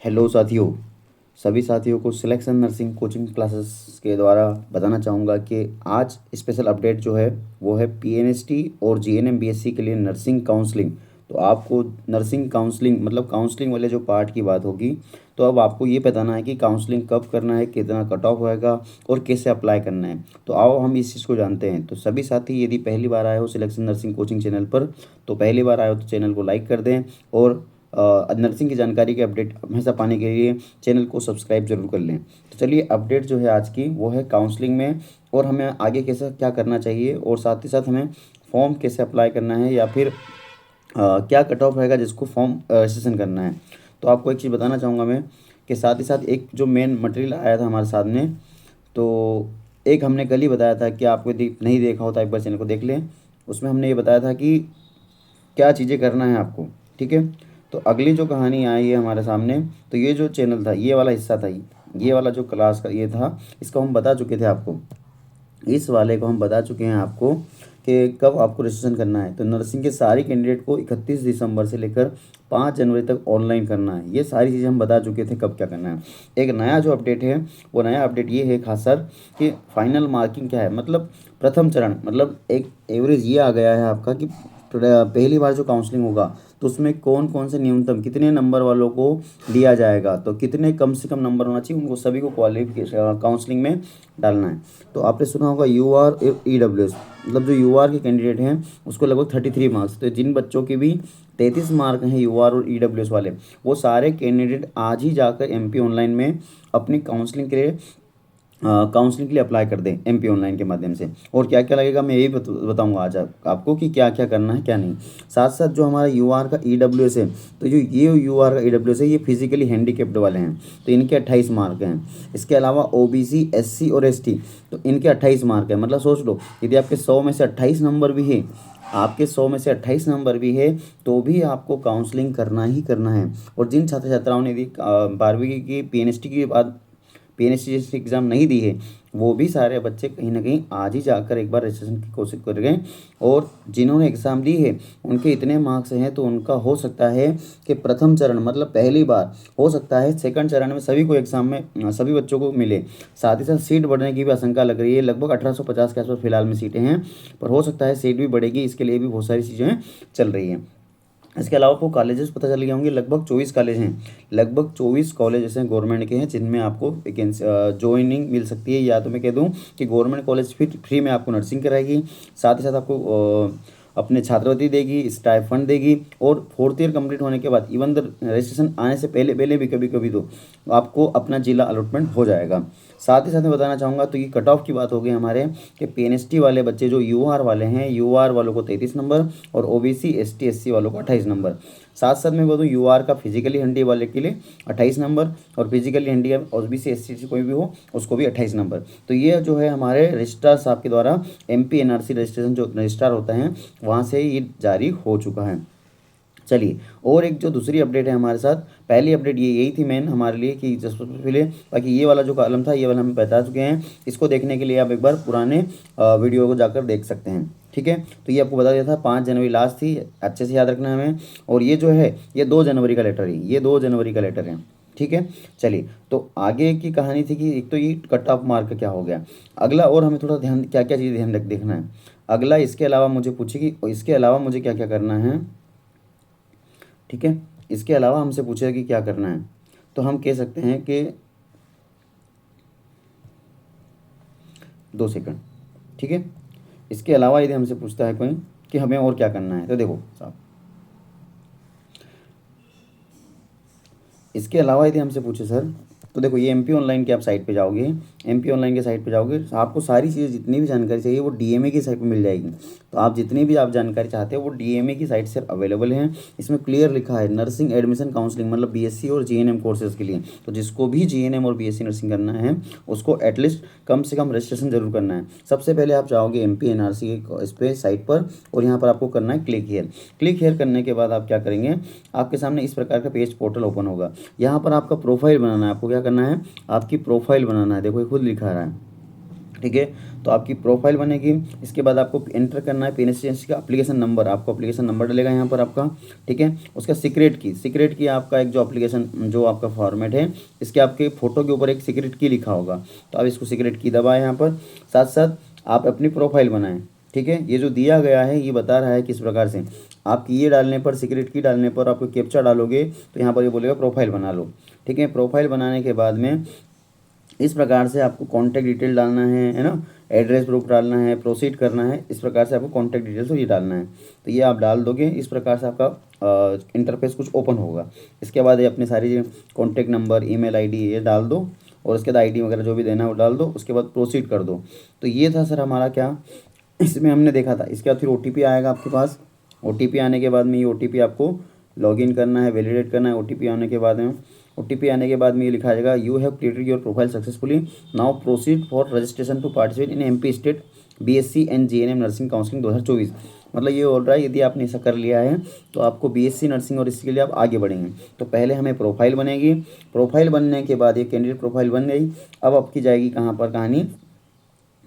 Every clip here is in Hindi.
हेलो साथियों, सभी साथियों को सिलेक्शन नर्सिंग कोचिंग क्लासेस के द्वारा बताना चाहूँगा कि आज स्पेशल अपडेट जो है वो है पीएनएसटी और जीएनएम बीएससी के लिए नर्सिंग काउंसलिंग। तो आपको नर्सिंग काउंसलिंग मतलब काउंसलिंग वाले जो पार्ट की बात होगी, तो अब आपको ये बताना है कि काउंसलिंग कब करना है, कितना कट ऑफ होएगा और कैसे अप्लाई करना है। तो आओ हम इस चीज़ को जानते हैं। तो सभी साथी यदि पहली बार आए हो सिलेक्शन नर्सिंग कोचिंग चैनल पर, तो पहली बार आए हो तो चैनल को लाइक कर दें और नर्सिंग की जानकारी के अपडेट हमेशा पाने के लिए चैनल को सब्सक्राइब जरूर कर लें। तो चलिए, अपडेट जो है आज की वो है काउंसलिंग में और हमें आगे कैसे क्या करना चाहिए और साथ ही साथ हमें फॉर्म कैसे अप्लाई करना है या फिर क्या कट ऑफ रहेगा जिसको फॉर्म रजिस्ट्रेशन करना है। तो आपको एक चीज़ बताना चाहूँगा मैं कि साथ ही साथ एक जो मेन मटेरियल आया था हमारे सामने, तो एक हमने कल ही बताया था कि आपको यदि नहीं देखा होता एक बार चैनल को देख लें। उसमें हमने ये बताया था कि क्या चीज़ें करना है आपको। ठीक है, तो अगली जो कहानी आई है हमारे सामने, तो ये जो चैनल था, ये वाला हिस्सा था, ये वाला जो क्लास का ये था, इसको हम बता चुके थे आपको। इस वाले को हम बता चुके हैं आपको कि कब आपको रजिस्ट्रेशन करना है। तो नर्सिंग के सारे कैंडिडेट को 31 दिसंबर से लेकर 5 जनवरी तक ऑनलाइन करना है। ये सारी चीज़ें हम बता चुके थे कब क्या करना है। एक नया जो अपडेट है, वो नया अपडेट ये है खास सर कि फाइनल मार्किंग क्या है, मतलब प्रथम चरण, मतलब एक एवरेज ये आ गया है आपका कि पहली बार जो काउंसलिंग होगा तो उसमें कौन कौन से न्यूनतम कितने नंबर वालों को दिया जाएगा, तो कितने कम से कम नंबर होना चाहिए, उनको सभी को क्वालिफिकेशन काउंसलिंग में डालना है। तो आपने सुना होगा यूआर ईडब्ल्यूएस, मतलब जो यूआर के कैंडिडेट हैं उसको लगभग 33 मार्क्स। तो जिन बच्चों के भी 33 मार्क हैं यूआर और ईडब्ल्यूएस वाले, वो सारे कैंडिडेट आज ही जाकर एमपी ऑनलाइन में अपनी काउंसलिंग के लिए अप्लाई कर दें एमपी ऑनलाइन के माध्यम से। और क्या क्या लगेगा मैं यही बताऊंगा आज आपको कि क्या क्या करना है क्या नहीं। साथ साथ जो हमारा यूआर का ईडब्ल्यूएस है, तो जो ये यूआर का ईडब्ल्यूएस है ये फिजिकली हैंडीकेप्ड वाले हैं, तो इनके 28 मार्क हैं। इसके अलावा ओबीसी एससी और एसटी, तो इनके 28 मार्क हैं। मतलब सोच लो, यदि आपके 100 में से 28 नंबर भी है, आपके 100 में से 28 नंबर भी है, तो भी आपको काउंसलिंग करना ही करना है। और जिन छात्र छात्राओं ने यदि 12वीं की पीएनएसटी के बाद पीएनएसटी एग्ज़ाम नहीं दी है, वो भी सारे बच्चे कहीं ना कहीं आज ही जाकर एक बार रजिस्ट्रेशन की कोशिश कर गए। और जिन्होंने एग्ज़ाम दी है उनके इतने मार्क्स हैं तो उनका हो सकता है कि प्रथम चरण मतलब पहली बार, हो सकता है सेकंड चरण में सभी को एग्ज़ाम में सभी बच्चों को मिले। साथ ही साथ सीट बढ़ने की भी आशंका लग रही है। लगभग 1850 के आसपास फिलहाल में सीटें हैं, पर हो सकता है सीट भी बढ़ेगी, इसके लिए भी बहुत सारी चीज़ें चल रही हैं। इसके अलावा आपको कॉलेजेस पता चल गए होंगे, लगभग 24 कॉलेज हैं। लगभग 24 कॉलेज ऐसे गवर्नमेंट के हैं जिनमें आपको वैकेंसी ज्वाइनिंग मिल सकती है। या तो मैं कह दूं कि गवर्नमेंट कॉलेज फिर फ्री में आपको नर्सिंग कराएगी, साथ ही साथ आपको अपने छात्रवृत्ति देगी, स्टाइफंड देगी, और 4th ईयर कंप्लीट होने के बाद इवन द रजिस्ट्रेशन आने से पहले पहले भी कभी कभी तो आपको अपना जिला अलॉटमेंट हो जाएगा। साथ ही साथ मैं बताना चाहूँगा, तो ये कट ऑफ की बात हो गई हमारे कि पीएनएसटी वाले बच्चे जो यूआर वाले हैं, यूआर वालों को 33 नंबर और ओबीसी एसटी एससी वालों को 28 नंबर। साथ साथ मैं बोलूँ यूआर का फिजिकली हैंडी वाले के लिए 28 नंबर, और फिजिकली हैंडी ओबीसी एसटी कोई भी हो उसको भी 28 नंबर। तो ये जो है हमारे रजिस्ट्रार साहब के द्वारा एमपी एनआरसी रजिस्ट्रेशन जो रजिस्ट्रार होता है वहाँ से ये जारी हो चुका है। चलिए, और एक जो दूसरी अपडेट है हमारे साथ, पहली अपडेट ये यही थी मेन हमारे लिए कि सबसे पहले, बाकी ये वाला जो कॉलम था ये वाला हम बता चुके हैं। इसको देखने के लिए आप एक बार पुराने वीडियो को जाकर देख सकते हैं। ठीक है, तो ये आपको बता दिया था 5 जनवरी लास्ट थी, अच्छे से याद रखना है हमें। और ये जो है ये 2 जनवरी का लेटर है, ये 2 जनवरी का लेटर है। ठीक है, चलिए, तो आगे की कहानी थी कि एक तो ये कट ऑफ मार्क क्या हो गया। अगला और हमें थोड़ा ध्यान, क्या क्या चीज़ ध्यान रख देखना है अगला। इसके अलावा मुझे पूछे कि इसके अलावा मुझे क्या क्या करना है। ठीक है, इसके अलावा हमसे पूछेगा कि क्या करना है, तो हम कह सकते हैं कि 2 सेकंड। ठीक है, इसके अलावा यदि हमसे पूछता है कोई कि हमें और क्या करना है, तो देखो साहब, इसके अलावा यदि हमसे पूछे सर, तो देखो ये एमपी ऑनलाइन की आप साइट पे जाओगे, एमपी ऑनलाइन के साइट पे जाओगे, आपको सारी चीज़ें जितनी भी जानकारी चाहिए वो डीएमए की साइट पे मिल जाएगी। तो आप जितनी भी आप जानकारी चाहते हो वो डीएमए की साइट से अवेलेबल है। इसमें क्लियर लिखा है नर्सिंग एडमिशन काउंसलिंग, मतलब बीएससी और जीएनएम कोर्सेज के लिए। तो जिसको भी जीएनएम और बीएससी नर्सिंग करना है उसको एटलीस्ट कम से कम रजिस्ट्रेशन जरूर करना है। सबसे पहले आप जाओगे एमपी एनआरसी के इस पे साइट पर, और यहाँ पर आपको करना है क्लिक हेयर। क्लिक हेयर करने के बाद आप क्या करेंगे, आपके सामने इस प्रकार का पेज पोर्टल ओपन होगा। यहाँ पर आपका प्रोफाइल बनाना है। आपको क्या करना है, आपकी प्रोफाइल बनाना है। देखो ये खुद लिखा रहा है। ठीक है। तो आपकी प्रोफाइल बनेगी, इसके बाद आपको एंटर करना है पीएनएससी का एप्लीकेशन नंबर, आपको एप्लीकेशन नंबर डलेगा यहाँ पर आपका, ठीक है। उसका सीक्रेट की आपका एक जो एप्लीकेशन जो आपका फॉर्मेट है, इसके आपके फ़ोटो के ऊपर एक सीक्रेट की लिखा होगा, तो आप इसको सीक्रेट की दबाएं यहाँ पर। साथ साथ आप अपनी प्रोफाइल बनाएं, ठीक है। ये जो दिया गया है ये बता रहा है किस प्रकार से आपकी ये डालने पर, सीक्रेट की डालने पर आपको कैप्चा डालोगे तो यहाँ पर ये बोलेगा प्रोफाइल बना लो, ठीक है। प्रोफाइल बनाने के बाद में इस प्रकार से आपको कॉन्टैक्ट डिटेल डालना है ना, एड्रेस प्रूफ डालना है, प्रोसीड करना है, इस प्रकार से आपको कॉन्टैक्ट डिटेल्स ये डालना है। तो ये आप डाल दोगे, इस प्रकार से आपका इंटरफेस कुछ ओपन होगा। इसके बाद ये अपनी सारी कॉन्टैक्ट नंबर, ईमेल आईडी ये डाल दो, और उसके बाद आईडी वगैरह जो भी देना है वो डाल दो, उसके बाद प्रोसीड कर दो। तो ये था सर हमारा क्या इसमें हमने देखा था। इसके बाद फिर OTP आएगा आपके पास, OTP आने के बाद में ये OTP आपको लॉगिन करना है, वैलिडेट करना है। OTP आने के बाद में ये लिखा जाएगा you have created your profile successfully, now proceed for registration to participate in MP state BSc and GNM nursing counselling 2024। मतलब ये बोल रहा है यदि आपने ऐसा कर लिया है तो आपको BSc नर्सिंग और इसके लिए आप आगे बढ़ेंगे। तो पहले हमें प्रोफाइल बनेगी, प्रोफाइल बनने के बाद ये कैंडिडेट प्रोफाइल बन गई। अब आपकी जाएगी कहाँ पर कहानी,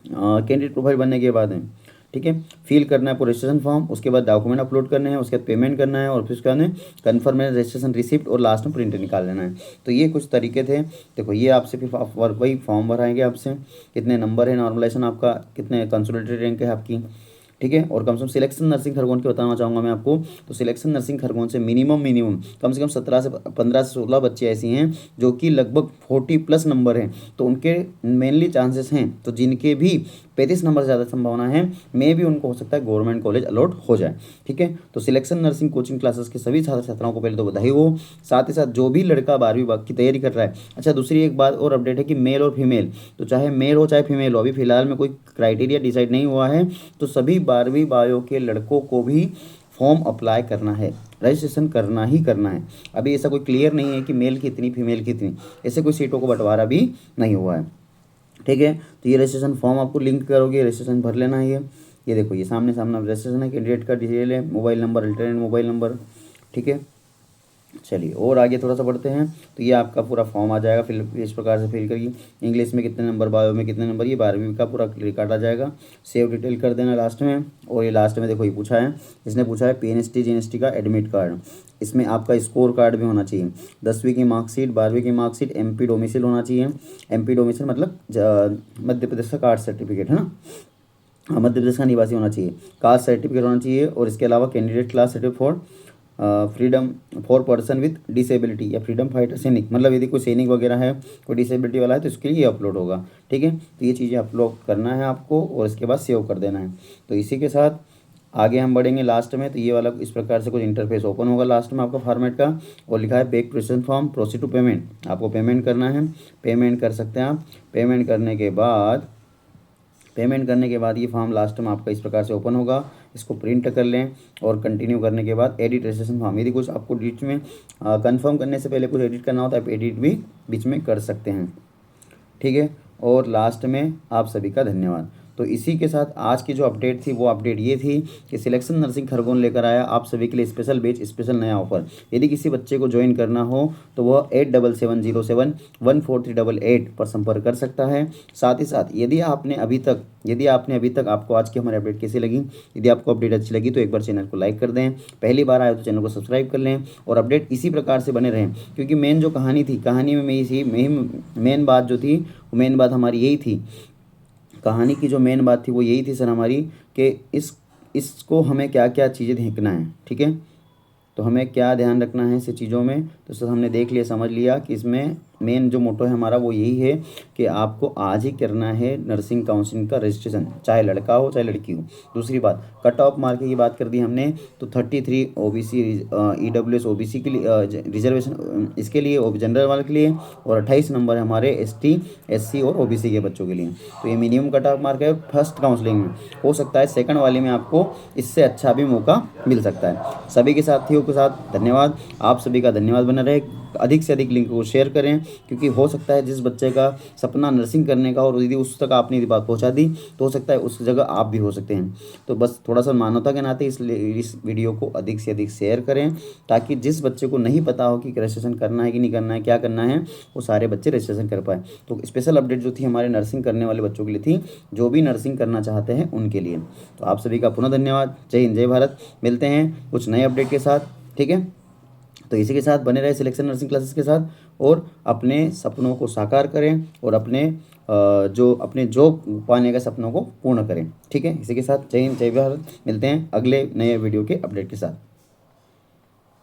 कैंडिडेट प्रोफाइल बनने के बाद है, ठीक है। फिल करना है रजिस्ट्रेशन फॉर्म, उसके बाद डॉक्यूमेंट अपलोड करने हैं, उसके बाद पेमेंट करना है, और फिर उसके बाद कन्फर्म रजिस्ट्रेशन रिसिप्ट, और लास्ट में प्रिंट निकाल लेना है। तो ये कुछ तरीके थे। देखो ये आपसे फिर वही फॉर्म भराएंगे आपसे, कितने नंबर है, नॉर्मलाइजेशन आपका, कितने कंसोलिडेटेड रैंक है आपकी, ठीक है। और कम से कम सिलेक्शन नर्सिंग खरगोन की बताना चाहूँगा मैं आपको। तो सिलेक्शन नर्सिंग खरगोन से मिनिमम कम से कम 17 से 15 से 16 बच्चे ऐसी हैं जो कि लगभग 40+ नंबर हैं, तो उनके मेनली चांसेस हैं। तो जिनके भी 35 नंबर से ज़्यादा संभावना है, मे भी उनको हो सकता है गवर्नमेंट कॉलेज अलॉट हो जाए, ठीक है। तो सिलेक्शन नर्सिंग कोचिंग क्लासेस के सभी छात्र छात्राओं को पहले तो बधाई हो। साथ ही साथ जो भी लड़का 12वीं की तैयारी कर रहा है, अच्छा दूसरी एक बात और अपडेट है कि मेल और फीमेल, तो चाहे मेल हो चाहे फीमेल हो, अभी फिलहाल में कोई क्राइटेरिया डिसाइड नहीं हुआ है, तो सभी 12वीं बायो के लड़कों को भी फॉर्म अप्लाई करना है, रजिस्ट्रेशन करना ही करना है। अभी ऐसा कोई क्लियर नहीं है कि मेल की इतनी फीमेल की इतनी, ऐसे कोई सीटों को बंटवारा भी नहीं हुआ है, ठीक है। तो ये रजिस्ट्रेशन फॉर्म आपको लिंक करोगे, रजिस्ट्रेशन भर लेना है। ये देखो ये सामने रजिस्ट्रेशन है, कैंडिडेट का डिटेल है, mobile number, alternate mobile number, ठीक है। चलिए और आगे थोड़ा सा बढ़ते हैं। तो ये आपका पूरा फॉर्म आ जाएगा, फिर इस प्रकार से फिल करिए, इंग्लिश में कितने नंबर, बायो में कितने नंबर, ये 12वीं का पूरा रिकॉर्ड आ जाएगा। सेव डिटेल कर देना लास्ट में। और ये लास्ट में देखो ये पूछा है, इसने पूछा है PNST GNST का एडमिट कार्ड, इसमें आपका स्कोर कार्ड भी होना चाहिए, 10वीं की मार्कशीट, 12वीं की मार्कशीट, MP डोमिसाइल होना चाहिए। MP डोमिसाइल मतलब मध्य प्रदेश का कास्ट सर्टिफिकेट है ना, हाँ, मध्य प्रदेश का निवासी होना चाहिए, कास्ट सर्टिफिकेट होना चाहिए। और इसके अलावा candidate class certificate for freedom for person with disability, या फ्रीडम फाइटर सैनिक, मतलब यदि कोई सैनिक वगैरह है, कोई डिसेबिलिटी वाला है, तो इसके लिए अपलोड होगा, ठीक है। तो ये चीज़ें अपलोड करना है आपको, और इसके बाद सेव कर देना है। तो इसी के साथ आगे हम बढ़ेंगे लास्ट में। तो ये वाला इस प्रकार से कुछ इंटरफेस ओपन होगा लास्ट में आपका फॉर्मेट का, और लिखा है back present form, proceed to payment, आपको पेमेंट करना है, पेमेंट कर सकते हैं आप। पेमेंट करने के बाद ये फॉर्म लास्ट में आपका इस प्रकार से ओपन होगा, इसको प्रिंट कर लें, और कंटिन्यू करने के बाद एडिट रजिस्ट्रेशन फॉर्म, यदि कुछ आपको बीच में कंफर्म करने से पहले कुछ एडिट करना हो तो आप एडिट भी बीच में कर सकते हैं, ठीक है। और लास्ट में आप सभी का धन्यवाद। तो इसी के साथ आज की जो अपडेट थी वो अपडेट ये थी कि सिलेक्शन नर्सिंग खरगोन लेकर आया आप सभी के लिए स्पेशल बैच, स्पेशल नया ऑफर। यदि किसी बच्चे को ज्वाइन करना हो तो वह 8770714388 पर संपर्क कर सकता है। साथ ही साथ यदि आपने अभी तक आपको आज की हमारी अपडेट कैसी लगी, यदि आपको अपडेट अच्छी लगी तो एक बार चैनल को लाइक कर दें, पहली बार आए तो चैनल को सब्सक्राइब कर लें, और अपडेट इसी प्रकार से बने रहें। क्योंकि मेन जो कहानी थी, कहानी में मेन बात जो थी, मेन बात हमारी यही थी, कहानी की जो मेन बात थी वो यही थी सर हमारी, कि इसको हमें क्या क्या चीज़ें देखना है, ठीक है। तो हमें क्या ध्यान रखना है ऐसी चीज़ों में, तो सर हमने देख लिया, समझ लिया कि इसमें मेन जो मोटो है हमारा वो यही है कि आपको आज ही करना है नर्सिंग काउंसलिंग का रजिस्ट्रेशन, चाहे लड़का हो चाहे लड़की हो। दूसरी बात, कट ऑफ मार्क की बात कर दी हमने, तो 33 OBC EWS OBC के लिए रिजर्वेशन, इसके लिए जनरल वाले के लिए, और 28 नंबर है हमारे ST SC और OBC के बच्चों के लिए। तो ये मिनिमम कट ऑफ मार्क है फर्स्ट काउंसलिंग में। हो सकता है सेकंड वाले में आपको इससे अच्छा भी मौका मिल सकता है। सभी के साथियों के साथ धन्यवाद, आप सभी का धन्यवाद बना रहे। अधिक से अधिक लिंक को शेयर करें, क्योंकि हो सकता है जिस बच्चे का सपना नर्सिंग करने का और यदि उस तक आपने यदि बात पहुंचा दी तो हो सकता है उस जगह आप भी हो सकते हैं। तो बस थोड़ा सा मानवता के नाते इस वीडियो को अधिक से अधिक शेयर करें, ताकि जिस बच्चे को नहीं पता हो कि रजिस्ट्रेशन करना है कि नहीं करना है, क्या करना है, वो सारे बच्चे रजिस्ट्रेशन कर पाए। तो स्पेशल अपडेट जो थी हमारे नर्सिंग करने वाले बच्चों के लिए थी, जो भी नर्सिंग करना चाहते हैं उनके लिए। तो आप सभी का पुनः धन्यवाद। जय हिंद, जय भारत। मिलते हैं कुछ नए अपडेट के साथ, ठीक है। तो इसी के साथ बने रहे सिलेक्शन नर्सिंग क्लासेस के साथ, और अपने सपनों को साकार करें और अपने जॉब पाने के सपनों को पूर्ण करें, ठीक है। इसी के साथ जय हिंद, जय भारत। मिलते हैं अगले नए वीडियो के अपडेट के साथ।